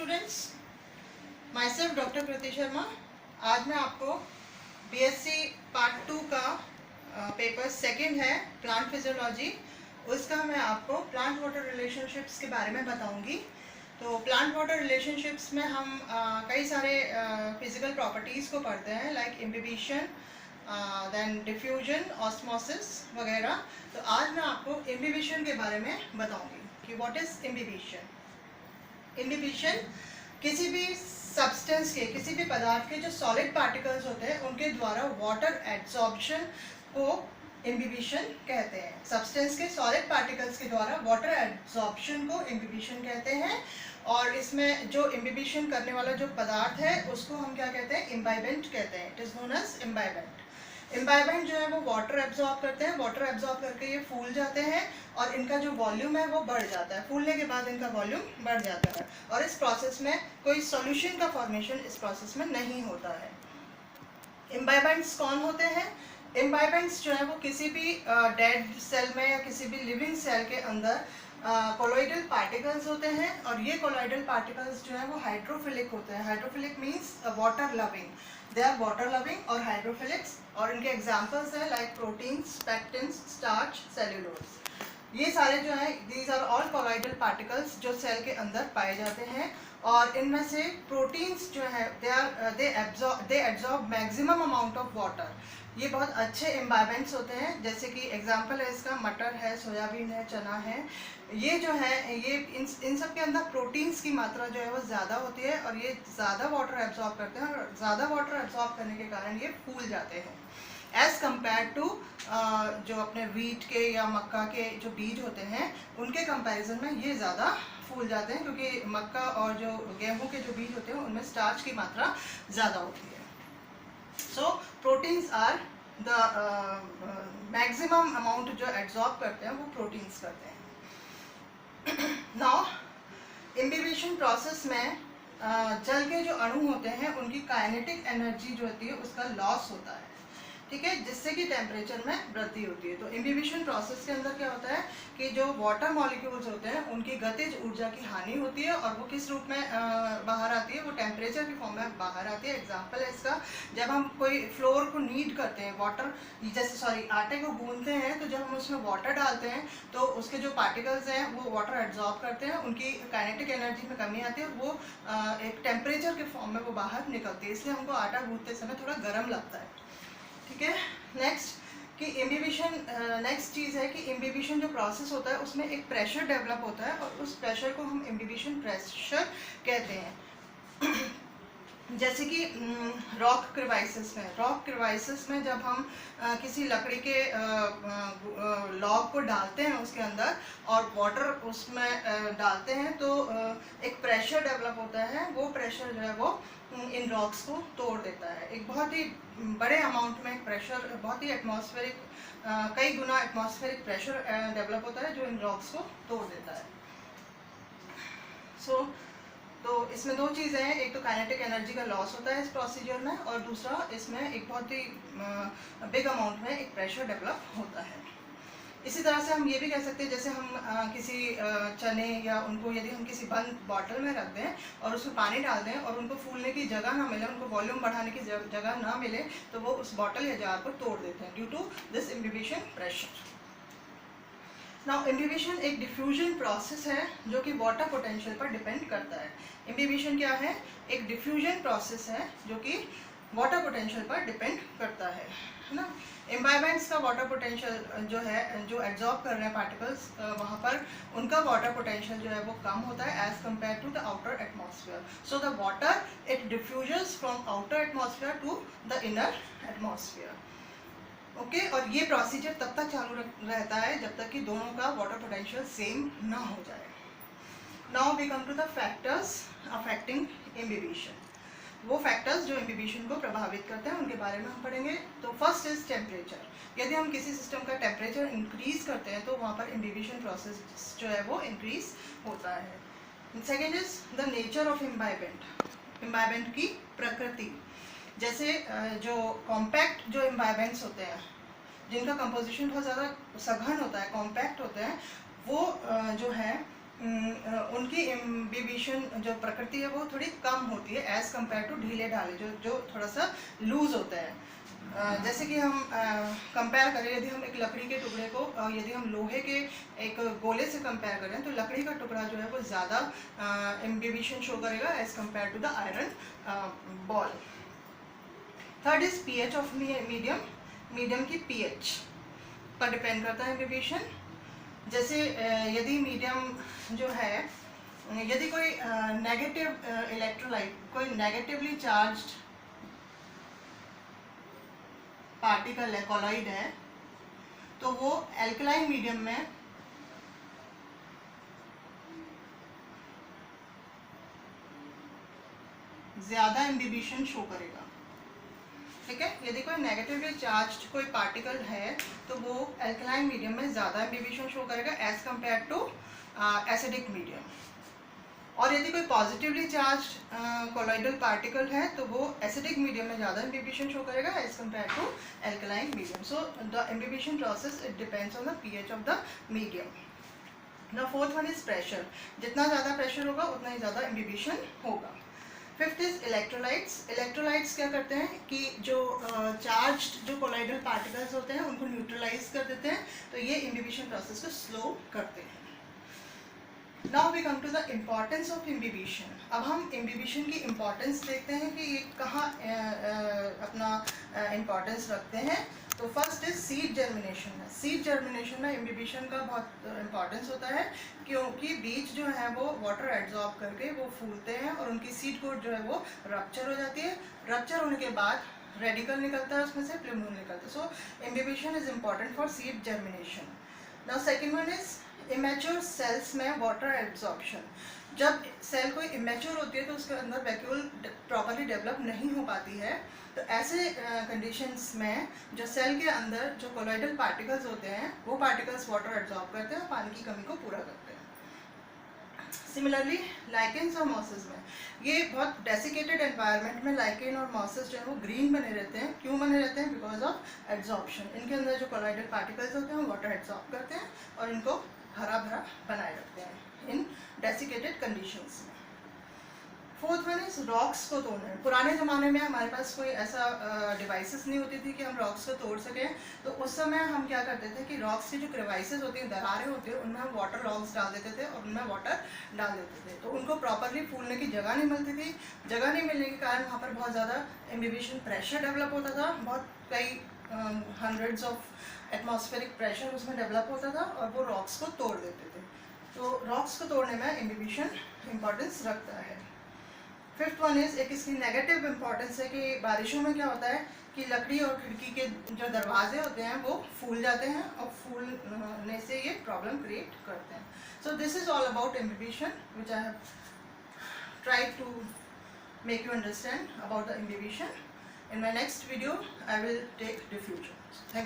Students, my self doctor कृति शर्मा। आज मैं आपको बीएससी पार्ट 2 का पेपर सेकंड है प्लांट फिजियोलॉजी, उसका मैं आपको प्लांट वाटर रिलेशनशिप्स के बारे में बताऊंगी। तो प्लांट वाटर रिलेशनशिप्स में हम कई सारे फिजिकल प्रॉपर्टीज़ को पढ़ते हैं, like imbibition, then diffusion, osmosis वगैरह। तो आज मैं आपको इम्बिबिशन के बारे में बताऊंगी कि व्हाट इज़ इम्बिबिशन। इम्बिबिशन किसी भी सब्सटेंस के, किसी भी पदार्थ के जो सॉलिड पार्टिकल्स होते हैं उनके द्वारा वाटर एब्जॉर्प्शन को इम्बिबिशन कहते हैं। सब्सटेंस के सॉलिड पार्टिकल्स के द्वारा वाटर एब्जॉर्प्शन को इम्बिबिशन कहते हैं। और इसमें जो इम्बिबिशन करने वाला जो पदार्थ है उसको हम क्या कहते हैं, इम्बाइबेंट कहते हैं। It is known as imbibant. Imbibant जो है वो वाटर एब्जॉर्ब करते हैं, वाटर एब्जॉर्ब करके ये फूल जाते हैं और इनका जो वॉल्यूम है वो बढ़ जाता है। फूलने के बाद इनका वॉल्यूम बढ़ जाता है और इस प्रोसेस में कोई सॉल्यूशन का फॉर्मेशन इस प्रोसेस में नहीं होता है। इम्बाइबेंट्स कौन होते हैं? इम्बाइबेंट्स जो है वो किसी भी डेड सेल में या किसी भी लिविंग सेल के अंदर कोलॉइडल पार्टिकल्स होते हैं और ये कोलॉइडल पार्टिकल्स जो है वो हाइड्रोफिलिक होते हैं। Hydrophilic means water loving, they are water loving और हाइड्रोफिलिक्स। और इनके एग्जांपल्स हैं like proteins, pectins, starch, cellulose. ये सारे जो है these are all colloidal particles जो सेल के अंदर पाए जाते हैं। और इनमें से प्रोटीन्स जो है they absorb maximum amount of water. ये बहुत अच्छे इम्बाइबेंट्स होते हैं, जैसे कि एग्जांपल है इसका मटर है, सोयाबीन है, चना है। ये जो है ये इन सब के अंदर प्रोटीन्स की मात्रा जो है वो ज़्यादा होती है और ये ज़्यादा वाटर एब्जॉर्ब करते हैं और ज़्यादा वाटर एब्जॉर्ब करने के कारण ये फूल जाते हैं एज़ कम्पेयर टू जो अपने वीट के या मक्का के जो बीज होते हैं उनके कंपैरिजन में ये ज़्यादा फूल जाते हैं, क्योंकि मक्का और जो गेहूँ के जो बीज होते हैं उनमें स्टार्च की मात्रा ज़्यादा होती है। So proteins are the maximum amount जो एब्जॉर्ब करते हैं वो प्रोटीन्स करते हैं। नाउ इम्बिबिशन प्रोसेस में जल के जो अणु होते हैं उनकी काइनेटिक एनर्जी जो होती है उसका लॉस होता है, ठीक है, जिससे कि टेम्परेचर में वृद्धि होती है। तो इम्बिबिशन प्रोसेस के अंदर क्या होता है कि जो वाटर मॉलिक्यूल्स होते हैं उनकी गतिज ऊर्जा की हानि होती है और वो किस रूप में बाहर आती है, वो टेम्परेचर की फॉर्म में बाहर आती है। एग्जांपल है इसका, जब हम कोई फ्लोर को नीड करते हैं, वाटर जैसे आटे को गूंथते हैं, तो जब हम उसमें वाटर डालते हैं तो उसके जो पार्टिकल्स हैं वो वाटर एब्जॉर्ब करते हैं, उनकी काइनेटिक एनर्जी में कमी आती है, वो एक टेम्परेचर के फॉर्म में वो बाहर निकलती है, इसलिए हमको आटा गूंथते समय थोड़ा गर्म लगता है, ठीक है। नेक्स्ट कि इम्बिबिशन, नेक्स्ट चीज़ है कि इम्बिबिशन जो प्रोसेस होता है उसमें एक प्रेशर डेवलप होता है और उस प्रेशर को हम इम्बिबिशन प्रेशर कहते हैं। जैसे कि रॉक क्रिवाइसिस में जब हम किसी लकड़ी के लॉग को डालते हैं उसके अंदर और वाटर उसमें डालते हैं तो एक प्रेशर डेवलप होता है। वो प्रेशर जो है वो इन रॉक्स को तोड़ देता है। एक बहुत ही बड़े अमाउंट में प्रेशर, बहुत ही एटमॉस्फेरिक, कई गुना एटमॉस्फेरिक प्रेशर डेवलप होता है जो इन रॉक्स को तोड़ देता है। तो इसमें दो चीज़ें हैं, एक तो काइनेटिक एनर्जी का लॉस होता है इस प्रोसीजर में और दूसरा इसमें एक बहुत ही बिग अमाउंट में एक प्रेशर डेवलप होता है। इसी तरह से हम ये भी कह सकते हैं, जैसे हम किसी चने या उनको यदि हम किसी बंद बॉटल में रख दें और उसमें पानी डाल दें और उनको फूलने की जगह ना मिले, उनको वॉल्यूम बढ़ाने की जगह ना मिले, तो वो उस बॉटल या जार को तोड़ देते हैं due to this imbibition pressure. Now imbibition एक डिफ्यूजन प्रोसेस है जो कि वाटर पोटेंशियल पर डिपेंड करता है। इम्बिबिशन क्या है? एक डिफ्यूजन प्रोसेस है जो कि वाटर पोटेंशियल पर डिपेंड करता है ना। इम्बाइबेंट्स का वाटर पोटेंशियल जो है, जो एब्जॉर्ब कर रहे हैं पार्टिकल्स, वहाँ पर उनका वाटर पोटेंशियल जो है वो कम होता है as compare to the outer atmosphere. So the water it diffusions from outer atmosphere to the inner atmosphere. Okay, और ये प्रोसीजर तब तक चालू रहता है जब तक कि दोनों का वाटर पोटेंशियल सेम ना हो जाए। Now we come to the factors affecting imbibition. वो फैक्टर्स जो इम्बिबिशन को प्रभावित करते हैं उनके बारे में हम पढ़ेंगे। तो फर्स्ट इज टेम्परेचर। यदि हम किसी सिस्टम का टेम्परेचर इंक्रीज करते हैं तो वहाँ पर इम्बिबिशन प्रोसेस जो है वो इंक्रीज होता है। Second is the nature of imbibant. Imbibant की प्रकृति, जैसे जो कॉम्पैक्ट जो इम्बाइबेंट्स होते हैं जिनका कंपोजिशन बहुत ज़्यादा सघन होता है, कॉम्पैक्ट होते हैं, वो जो है उनकी इम्बिबिशन जो प्रकृति है वो थोड़ी कम होती है एज़ कम्पेयर टू ढीले ढाले जो थोड़ा सा लूज होता है। जैसे कि हम कंपेयर करें, यदि हम एक लकड़ी के टुकड़े को यदि हम लोहे के एक गोले से कंपेयर करें तो लकड़ी का टुकड़ा जो है वो ज़्यादा इम्बिबिशन शो करेगा as compare to the iron ball. Third is pH of medium. Medium की पीएच पर डिपेंड करता है इम्बिबिशन। जैसे यदि मीडियम जो है, यदि कोई नेगेटिव इलेक्ट्रोलाइट, कोई नेगेटिवली चार्ज्ड पार्टिकल है, कॉलॉइड है, तो वो एल्कलाइन मीडियम में ज़्यादा इम्बिबिशन शो करेगा। ठीक है, यदि कोई नेगेटिवली चार्ज्ड कोई पार्टिकल है तो वो एल्कलाइन मीडियम में ज़्यादा इम्बिबिशन शो करेगा as compare to acidic medium. और यदि कोई पॉजिटिवली चार्ज्ड कोलॉइडल पार्टिकल है तो वो एसिडिक मीडियम में ज़्यादा इम्बिबिशन शो करेगा as compare to alkaline medium. So the imbibition process it depends on the pH of the medium. The fourth one is pressure. जितना ज़्यादा प्रेशर होगा उतना ही ज़्यादा इम्बिबिशन होगा। Fifth is electrolytes. इलेक्ट्रोलाइट्स क्या करते हैं कि जो चार्ज्ड जो कोलॉइडल पार्टिकल्स होते हैं उनको न्यूट्रलाइज कर देते हैं, तो ये इम्बिबिशन प्रोसेस को स्लो करते हैं। Now we come to the importance of imbibition. अब हम इम्बिबिशन की इम्पॉर्टेंस देखते हैं कि ये कहाँ अपना इम्पॉर्टेंस रखते हैं। तो फर्स्ट इज सीड जर्मिनेशन में। सीड जर्मिनेशन में इम्बिबिशन का बहुत इम्पॉर्टेंस होता है क्योंकि बीज जो है वो वाटर एब्जॉर्ब करके वो फूलते हैं और उनकी सीड कोट जो है वो रप्चर हो जाती है। रप्चर होने के बाद रेडिकल निकलता है, उसमें से प्लूम्यूल निकलता है। So imbibition is important for seed germination. Now second one is immature cells में वाटर एब्जॉर्प्शन। जब सेल कोई इमेच्योर होती है तो उसके अंदर वैक्यूल प्रॉपर्ली डेवलप नहीं हो पाती है, तो ऐसे कंडीशंस में जो सेल के अंदर जो कोलॉइडल पार्टिकल्स होते हैं वो पार्टिकल्स वाटर एब्जॉर्ब करते हैं और पानी की कमी को पूरा करते हैं। सिमिलरली लाइकेन्स और मॉसेस में, ये बहुत डेसिकेटेड एनवायरनमेंट में लाइकेन और मॉसेस जो है वो ग्रीन बने रहते हैं। क्यों बने रहते हैं? Because of absorption. इनके अंदर जो कोलॉइडल पार्टिकल्स होते हैं वो वाटर एब्जॉर्ब करते हैं और इनको हरा भरा बनाए रखते हैं इन डेसिकेटेड कंडीशंस में। फोर्थ वन इज रॉक्स को तोड़ना। पुराने ज़माने में हमारे पास कोई ऐसा डिवाइसेस नहीं होती थी कि हम रॉक्स को तोड़ सकें, तो उस समय हम क्या करते थे कि रॉक्स की जो क्रेवाइसेस होती हैं, दरारें होती हैं, उनमें हम वाटर रॉक्स डाल देते थे और उनमें वाटर डाल देते थे। तो उनको प्रॉपरली फूलने की जगह नहीं मिलती थी। जगह नहीं मिलने के कारण वहाँ पर बहुत ज़्यादा इम्बिबिशन प्रेशर डेवलप होता था। बहुत कई हंड्रेड्स ऑफ एटमॉस्फेरिक प्रेशर उसमें डेवलप होता था और वो रॉक्स को तोड़ देते थे। तो रॉक्स को तोड़ने में इम्बिबिशन इम्पॉर्टेंस रखता है। फिफ्थ वन इज, एक इसकी नेगेटिव इम्पॉर्टेंस है कि बारिशों में क्या होता है कि लकड़ी और खिड़की के जो दरवाजे होते हैं वो फूल जाते हैं और फूलने से ये प्रॉब्लम क्रिएट करते हैं। So this is all about imbibition which I have tried to make you understand about the imbibition. In my next video I will take diffusion. Thank you.